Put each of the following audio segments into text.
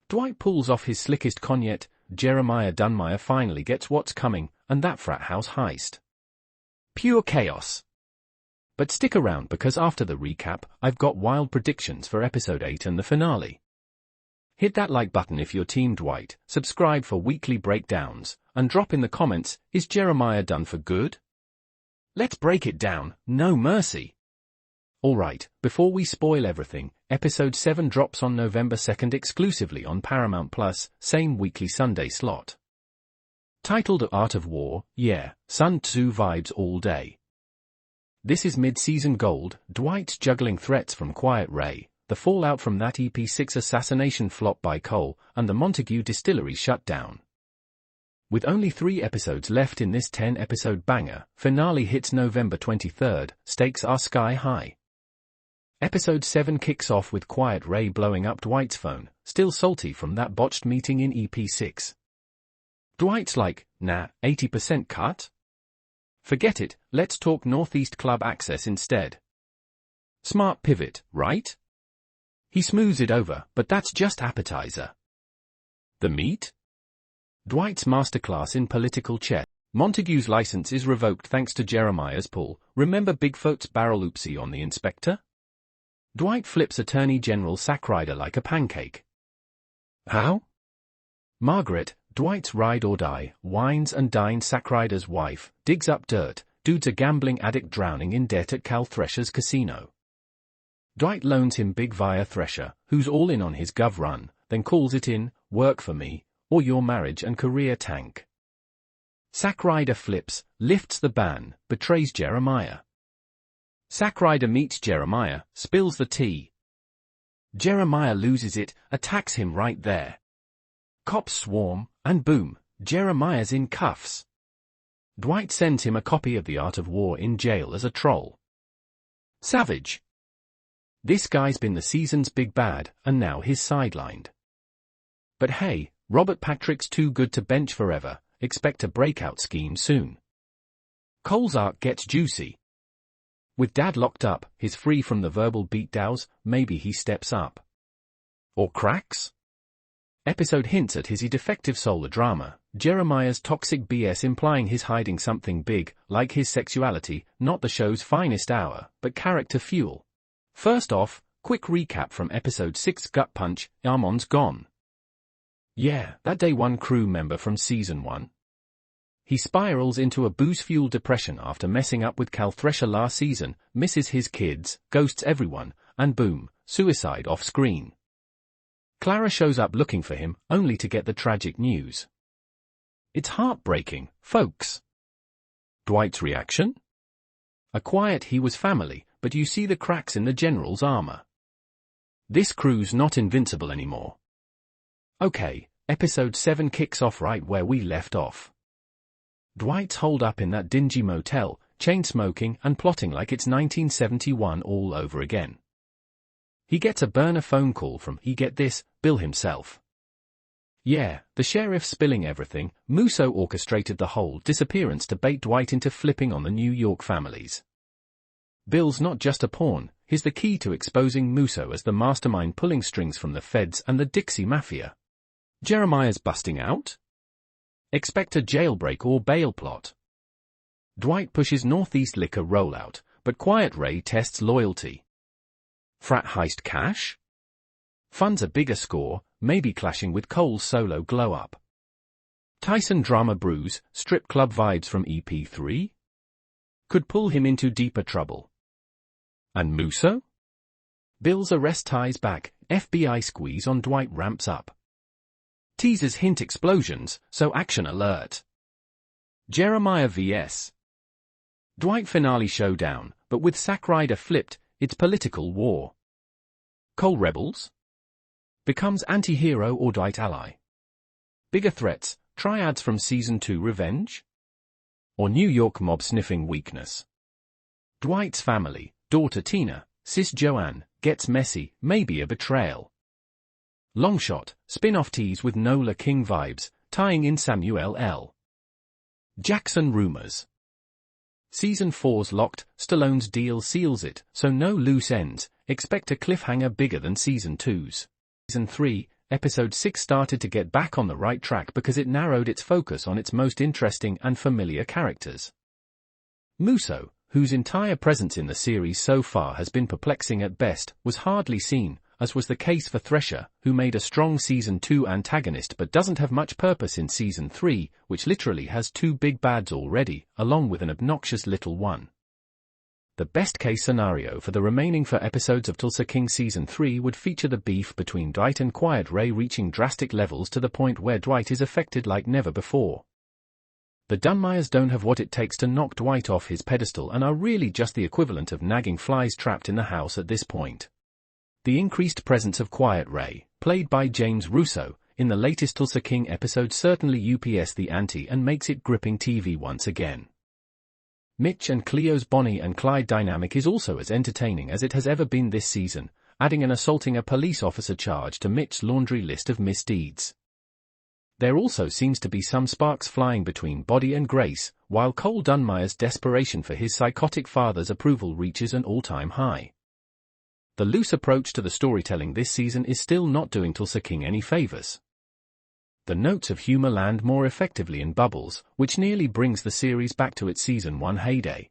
Dwight pulls off his slickest con yet. Jeremiah Dunmire finally gets what's coming, and that frat house heist. Pure chaos. But stick around because after the recap, I've got wild predictions for episode 8 and the finale. Hit that like button if you're Team Dwight, subscribe for weekly breakdowns, and drop in the comments, is Jeremiah done for good? Let's break it down, no mercy. Alright, before we spoil everything, episode 7 drops on November 2nd exclusively on Paramount+, same weekly Sunday slot. Titled Art of War, yeah, Sun Tzu vibes all day. This is mid-season gold, Dwight's juggling threats from Quiet Ray, the fallout from that EP6 assassination flop by Cole, and the Montague Distillery shutdown. With only 3 episodes left in this 10-episode banger, finale hits November 23rd, stakes are sky high. Episode 7 kicks off with Quiet Ray blowing up Dwight's phone, still salty from that botched meeting in EP6. Dwight's like, nah, 80% cut? Forget it, let's talk Northeast Club access instead. Smart pivot, right? He smooths it over, but that's just appetizer. The meat? Dwight's masterclass in political chess. Montague's license is revoked thanks to Jeremiah's pull. Remember Bigfoot's barrel oopsie on the inspector? Dwight flips Attorney General Sackrider like a pancake. How? Margaret, Dwight's ride-or-die, wines and dines Sackrider's wife, digs up dirt, dude's a gambling addict drowning in debt at Cal Thresher's casino. Dwight loans him Big via Thresher, who's all in on his gov run, then calls it in, work for me, or your marriage and career tank. Sackrider flips, lifts the ban, betrays Jeremiah. Sackrider meets Jeremiah, spills the tea. Jeremiah loses it, attacks him right there. Cops swarm, and boom, Jeremiah's in cuffs. Dwight sends him a copy of The Art of War in jail as a troll. Savage. This guy's been the season's big bad, and now he's sidelined. But hey, Robert Patrick's too good to bench forever, expect a breakout scheme soon. Cole's arc gets juicy. With Dad locked up, he's free from the verbal beatdowns, maybe he steps up. Or cracks? Episode hints at his defective solar drama, Jeremiah's toxic BS implying he's hiding something big, like his sexuality, not the show's finest hour, but character fuel. First off, quick recap from episode 6 Gut Punch, Armand's gone. Yeah, that day one crew member from season 1. He spirals into a booze-fueled depression after messing up with Cal Thresher last season, misses his kids, ghosts everyone, and boom, suicide off-screen. Clara shows up looking for him, only to get the tragic news. It's heartbreaking, folks. Dwight's reaction? A quiet he was family, but you see the cracks in the general's armor. This crew's not invincible anymore. Okay, episode 7 kicks off right where we left off. Dwight's holed up in that dingy motel, chain-smoking and plotting like it's 1971 all over again. He gets a burner phone call from, get this, Bill himself. Yeah, the sheriff spilling everything. Musso orchestrated the whole disappearance to bait Dwight into flipping on the New York families. Bill's not just a pawn, he's the key to exposing Musso as the mastermind pulling strings from the feds and the Dixie Mafia. Jeremiah's busting out? Expect a jailbreak or bail plot. Dwight pushes Northeast liquor rollout, but Quiet Ray tests loyalty. Frat heist cash? Funds a bigger score, maybe clashing with Cole's solo glow-up. Tyson drama brews, strip club vibes from EP3? Could pull him into deeper trouble. And Musso? Bill's arrest ties back, FBI squeeze on Dwight ramps up. Teasers hint explosions, so action alert. Jeremiah vs. Dwight finale showdown, but with Sackrider flipped, it's political war. Cole rebels? Becomes anti-hero or Dwight ally? Bigger threats, triads from season 2 revenge? Or New York mob sniffing weakness? Dwight's family, daughter Tina, sis Joanne, gets messy, maybe a betrayal. Longshot, spin-off tease with Nola King vibes, tying in Samuel L. Jackson rumors. Season 4's locked, Stallone's deal seals it, so no loose ends, expect a cliffhanger bigger than Season 2's. Season 3, Episode 6 started to get back on the right track because it narrowed its focus on its most interesting and familiar characters. Musso, whose entire presence in the series so far has been perplexing at best, was hardly seen, as was the case for Thresher, who made a strong Season 2 antagonist but doesn't have much purpose in Season 3, which literally has 2 big bads already, along with an obnoxious little one. The best-case scenario for the remaining 4 episodes of Tulsa King Season 3 would feature the beef between Dwight and Quiet Ray reaching drastic levels to the point where Dwight is affected like never before. The Dunmires don't have what it takes to knock Dwight off his pedestal and are really just the equivalent of nagging flies trapped in the house at this point. The increased presence of Quiet Ray, played by James Russo, in the latest Tulsa King episode certainly ups the ante and makes it gripping TV once again. Mitch and Cleo's Bonnie and Clyde dynamic is also as entertaining as it has ever been this season, adding an assaulting a police officer charge to Mitch's laundry list of misdeeds. There also seems to be some sparks flying between Body and Grace, while Cole Dunmire's desperation for his psychotic father's approval reaches an all-time high. The loose approach to the storytelling this season is still not doing Tulsa King any favors. The notes of humor land more effectively in Bubbles, which nearly brings the series back to its Season 1 heyday.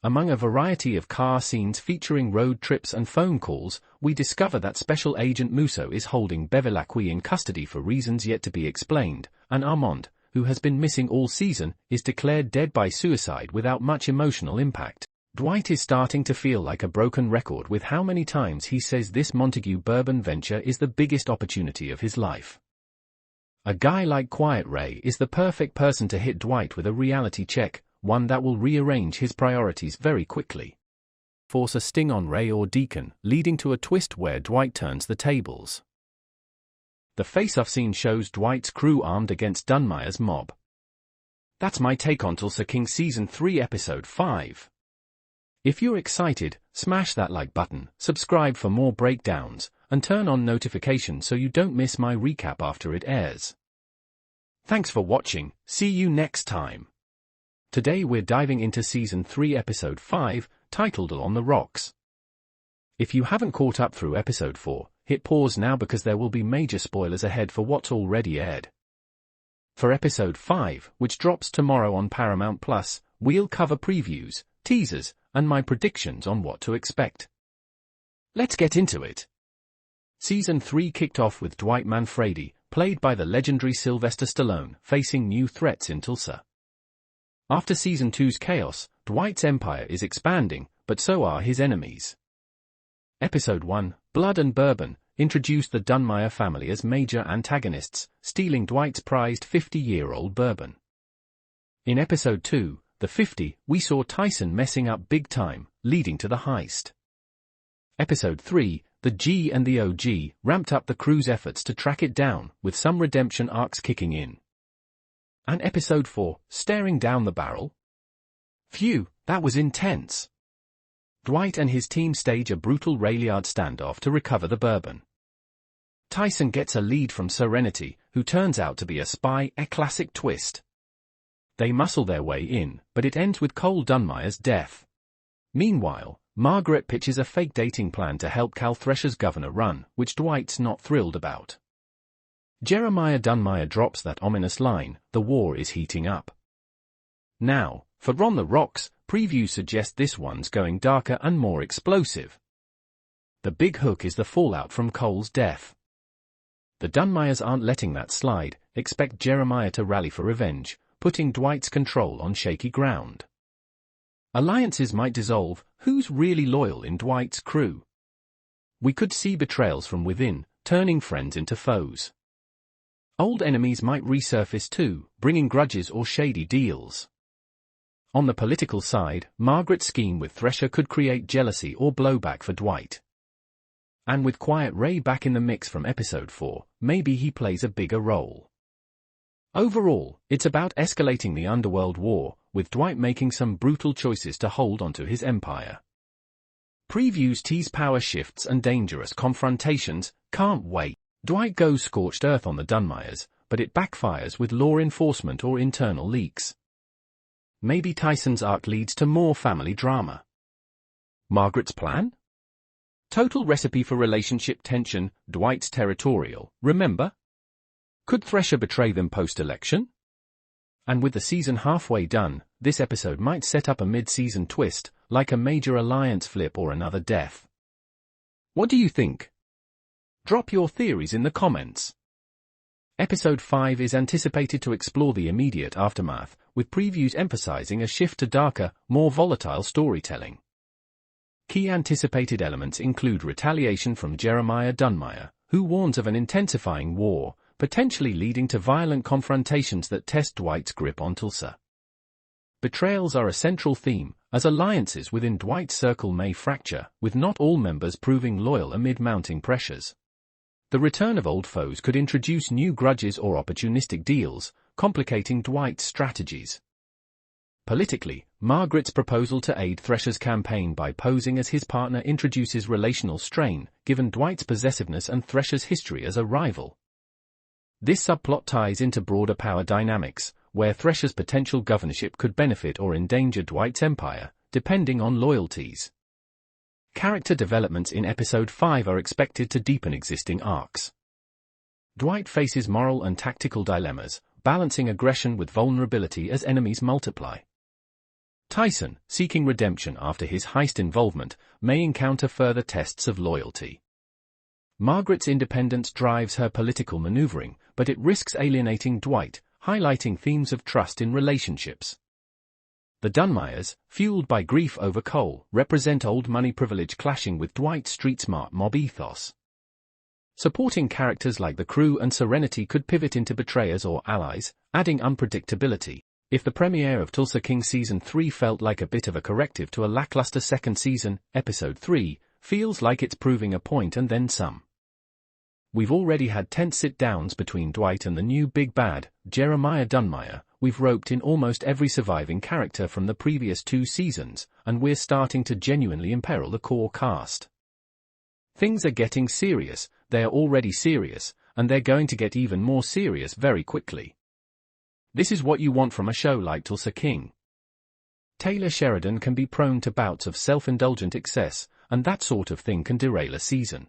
Among a variety of car scenes featuring road trips and phone calls, we discover that Special Agent Musso is holding Bevilacqua in custody for reasons yet to be explained, and Armand, who has been missing all season, is declared dead by suicide without much emotional impact. Dwight is starting to feel like a broken record with how many times he says this Montague bourbon venture is the biggest opportunity of his life. A guy like Quiet Ray is the perfect person to hit Dwight with a reality check, one that will rearrange his priorities very quickly. Force a sting on Ray or Deacon, leading to a twist where Dwight turns the tables. The face-off scene shows Dwight's crew armed against Dunmire's mob. That's my take on Tulsa King Season 3 Episode 5. If you're excited, smash that like button, subscribe for more breakdowns, and turn on notifications so you don't miss my recap after it airs. Thanks for watching, see you next time. Today we're diving into Season 3 Episode 5, titled On the Rocks. If you haven't caught up through Episode 4, hit pause now because there will be major spoilers ahead for what's already aired. For Episode 5, which drops tomorrow on Paramount+, we'll cover previews, teasers, and my predictions on what to expect. Let's get into it. Season 3 kicked off with Dwight Manfredi, played by the legendary Sylvester Stallone, facing new threats in Tulsa. After Season 2's chaos, Dwight's empire is expanding, but so are his enemies. Episode 1, Blood and Bourbon, introduced the Dunmire family as major antagonists, stealing Dwight's prized 50-year-old bourbon. In Episode 2, The 50, we saw Tyson messing up big time, leading to the heist. Episode 3, The G and the OG, ramped up the crew's efforts to track it down, with some redemption arcs kicking in. And Episode 4, Staring Down the Barrel? Phew, that was intense. Dwight and his team stage a brutal railyard standoff to recover the bourbon. Tyson gets a lead from Serenity, who turns out to be a spy, a classic twist. They muscle their way in, but it ends with Cole Dunmire's death. Meanwhile, Margaret pitches a fake dating plan to help Cal Thresher's governor run, which Dwight's not thrilled about. Jeremiah Dunmire drops that ominous line, "The war is heating up." Now, for On the Rocks, previews suggest this one's going darker and more explosive. The big hook is the fallout from Cole's death. The Dunmires aren't letting that slide, expect Jeremiah to rally for revenge, putting Dwight's control on shaky ground. Alliances might dissolve, who's really loyal in Dwight's crew? We could see betrayals from within, turning friends into foes. Old enemies might resurface too, bringing grudges or shady deals. On the political side, Margaret's scheme with Thresher could create jealousy or blowback for Dwight. And with Quiet Ray back in the mix from Episode 4, maybe he plays a bigger role. Overall, it's about escalating the underworld war, with Dwight making some brutal choices to hold onto his empire. Previews tease power shifts and dangerous confrontations, can't wait. Dwight goes scorched earth on the Dunmires, but it backfires with law enforcement or internal leaks. Maybe Tyson's arc leads to more family drama. Margaret's plan? Total recipe for relationship tension, Dwight's territorial, remember? Could Thresher betray them post-election? And with the season halfway done, this episode might set up a mid-season twist, like a major alliance flip or another death. What do you think? Drop your theories in the comments. Episode 5 is anticipated to explore the immediate aftermath, with previews emphasizing a shift to darker, more volatile storytelling. Key anticipated elements include retaliation from Jeremiah Dunmire, who warns of an intensifying war, potentially leading to violent confrontations that test Dwight's grip on Tulsa. Betrayals are a central theme, as alliances within Dwight's circle may fracture, with not all members proving loyal amid mounting pressures. The return of old foes could introduce new grudges or opportunistic deals, complicating Dwight's strategies. Politically, Margaret's proposal to aid Thresher's campaign by posing as his partner introduces relational strain, given Dwight's possessiveness and Thresher's history as a rival. This subplot ties into broader power dynamics, where Thresher's potential governorship could benefit or endanger Dwight's empire, depending on loyalties. Character developments in Episode 5 are expected to deepen existing arcs. Dwight faces moral and tactical dilemmas, balancing aggression with vulnerability as enemies multiply. Tyson, seeking redemption after his heist involvement, may encounter further tests of loyalty. Margaret's independence drives her political maneuvering, but it risks alienating Dwight, highlighting themes of trust in relationships. The Dunmires, fueled by grief over Cole, represent old money privilege clashing with Dwight's street-smart mob ethos. Supporting characters like the crew and Serenity could pivot into betrayers or allies, adding unpredictability. If the premiere of Tulsa King Season 3 felt like a bit of a corrective to a lackluster second season, Episode 3 feels like it's proving a point and then some. We've already had tense sit-downs between Dwight and the new big bad, Jeremiah Dunmire. We've roped in almost every surviving character from the previous 2 seasons, and we're starting to genuinely imperil the core cast. Things are getting serious, they're already serious, and they're going to get even more serious very quickly. This is what you want from a show like Tulsa King. Taylor Sheridan can be prone to bouts of self-indulgent excess, and that sort of thing can derail a season.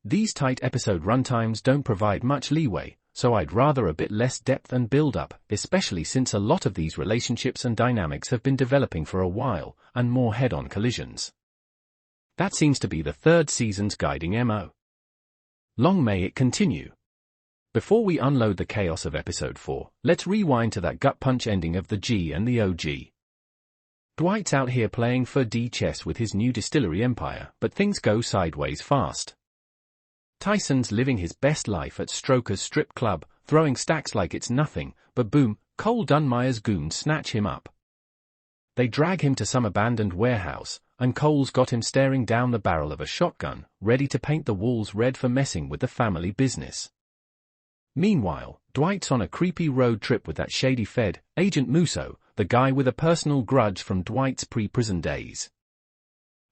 These tight episode runtimes don't provide much leeway, so I'd rather a bit less depth and build-up, especially since a lot of these relationships and dynamics have been developing for a while, and more head-on collisions. That seems to be the 3rd season's guiding MO. Long may it continue. Before we unload the chaos of Episode 4, let's rewind to that gut-punch ending of the G and the OG. Dwight's out here playing 4D chess with his new distillery empire, but things go sideways fast. Tyson's living his best life at Stroker's strip club, throwing stacks like it's nothing, but boom, Cole Dunmire's goons snatch him up. They drag him to some abandoned warehouse, and Cole's got him staring down the barrel of a shotgun, ready to paint the walls red for messing with the family business. Meanwhile, Dwight's on a creepy road trip with that shady Fed, Agent Musso, the guy with a personal grudge from Dwight's pre-prison days.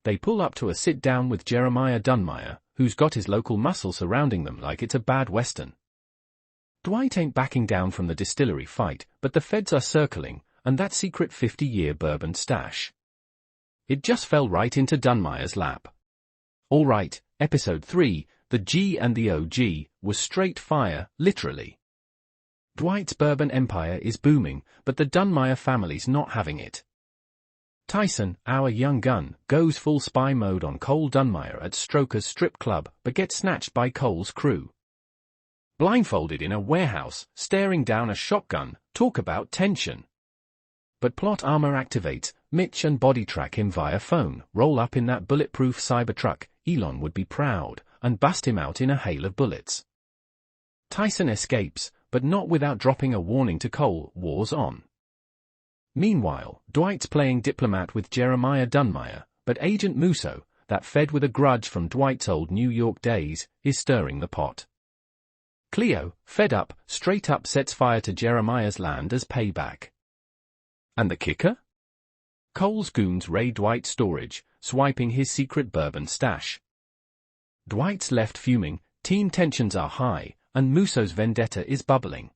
They pull up to a sit-down with Jeremiah Dunmire, who's got his local muscle surrounding them like it's a bad western. Dwight ain't backing down from the distillery fight, but the feds are circling, and that secret 50-year bourbon stash. It just fell right into Dunmire's lap. Alright, Episode 3, the G and the OG, was straight fire, literally. Dwight's bourbon empire is booming, but the Dunmire family's not having it. Tyson, our young gun, goes full spy mode on Cole Dunmire at Stroker's strip club, but gets snatched by Cole's crew. Blindfolded in a warehouse, staring down a shotgun, talk about tension. But plot armor activates, Mitch and body track him via phone, roll up in that bulletproof Cybertruck, Elon would be proud, and bust him out in a hail of bullets. Tyson escapes, but not without dropping a warning to Cole, war's on. Meanwhile, Dwight's playing diplomat with Jeremiah Dunmire, but Agent Musso, that Fed with a grudge from Dwight's old New York days, is stirring the pot. Cleo, fed up, straight up sets fire to Jeremiah's land as payback. And the kicker? Cole's goons raid Dwight's storage, swiping his secret bourbon stash. Dwight's left fuming, team tensions are high, and Musso's vendetta is bubbling.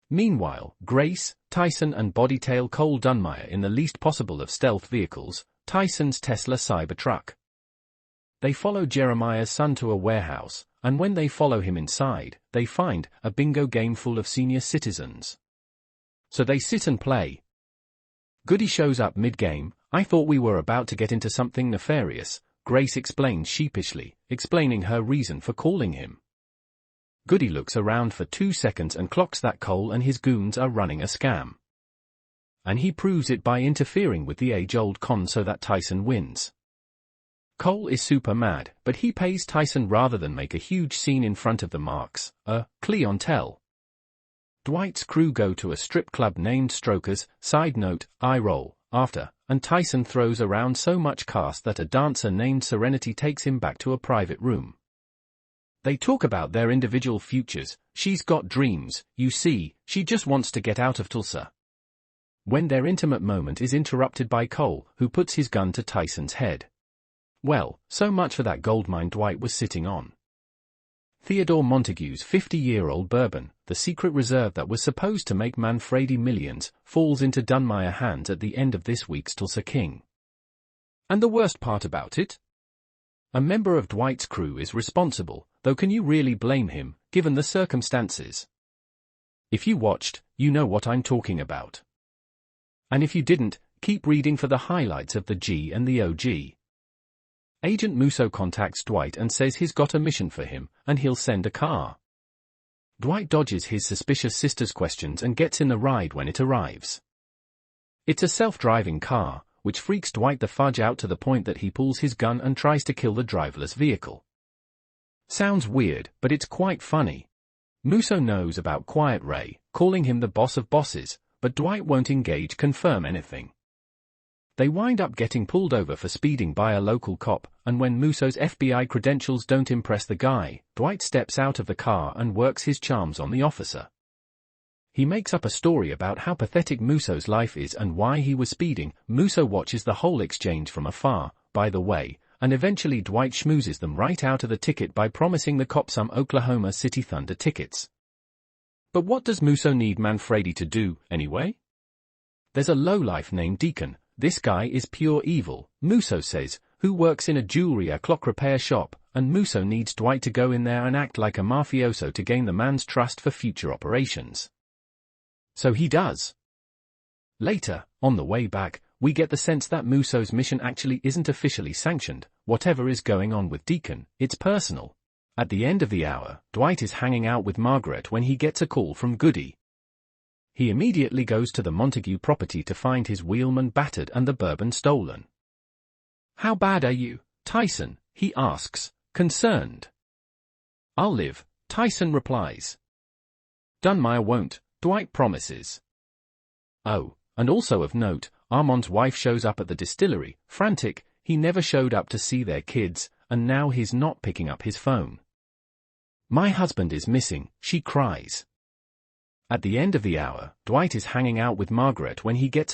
Meanwhile, Grace, Tyson and bodytail Cole Dunmire in the least possible of stealth vehicles, Tyson's Tesla Cybertruck. They follow Jeremiah's son to a warehouse, and when they follow him inside, they find a bingo game full of senior citizens. So they sit and play. Goody shows up mid-game. "I thought we were about to get into something nefarious," Grace explains sheepishly, explaining her reason for calling him. Goody looks around for 2 seconds and clocks that Cole and his goons are running a scam. And he proves it by interfering with the age-old con so that Tyson wins. Cole is super mad, but he pays Tyson rather than make a huge scene in front of the marks, a clientele. Dwight's crew go to a strip club named Strokers, side note, eye roll, after, and Tyson throws around so much cast that a dancer named Serenity takes him back to a private room. They talk about their individual futures. She's got dreams, you see, she just wants to get out of Tulsa. When their intimate moment is interrupted by Cole, who puts his gun to Tyson's head. Well, so much for that goldmine Dwight was sitting on. Theodore Montague's 50-year-old bourbon, the secret reserve that was supposed to make Manfredi millions, falls into Dunmire hands at the end of this week's Tulsa King. And the worst part about it? A member of Dwight's crew is responsible, though can you really blame him, given the circumstances? If you watched, you know what I'm talking about. And if you didn't, keep reading for the highlights of the G and the OG. Agent Musso contacts Dwight and says he's got a mission for him, and he'll send a car. Dwight dodges his suspicious sister's questions and gets in the ride when it arrives. It's a self-driving car, which freaks Dwight the fudge out to the point that he pulls his gun and tries to kill the driverless vehicle. Sounds weird, but it's quite funny. Musso knows about Quiet Ray, calling him the boss of bosses, but Dwight won't confirm anything. They wind up getting pulled over for speeding by a local cop, and when Musso's FBI credentials don't impress the guy, Dwight steps out of the car and works his charms on the officer. He makes up a story about how pathetic Musso's life is and why he was speeding. Musso watches the whole exchange from afar, by the way, and eventually Dwight schmoozes them right out of the ticket by promising the cop some Oklahoma City Thunder tickets. But what does Musso need Manfredi to do, anyway? There's a lowlife named Deacon. This guy is pure evil, Musso says, who works in a jewelry or clock repair shop, and Musso needs Dwight to go in there and act like a mafioso to gain the man's trust for future operations. So he does. Later, on the way back, we get the sense that Musso's mission actually isn't officially sanctioned. Whatever is going on with Deacon, it's personal. At the end of the hour, Dwight is hanging out with Margaret when he gets a call from Goody. He immediately goes to the Montague property to find his wheelman battered and the bourbon stolen. "How bad are you, Tyson?" he asks, concerned. "I'll live," Tyson replies. "Dunmire won't," Dwight promises. Oh, and also of note, Armand's wife shows up at the distillery, frantic. He never showed up to see their kids, and now he's not picking up his phone. "My husband is missing," she cries. At the end of the hour, Dwight is hanging out with Margaret when he gets a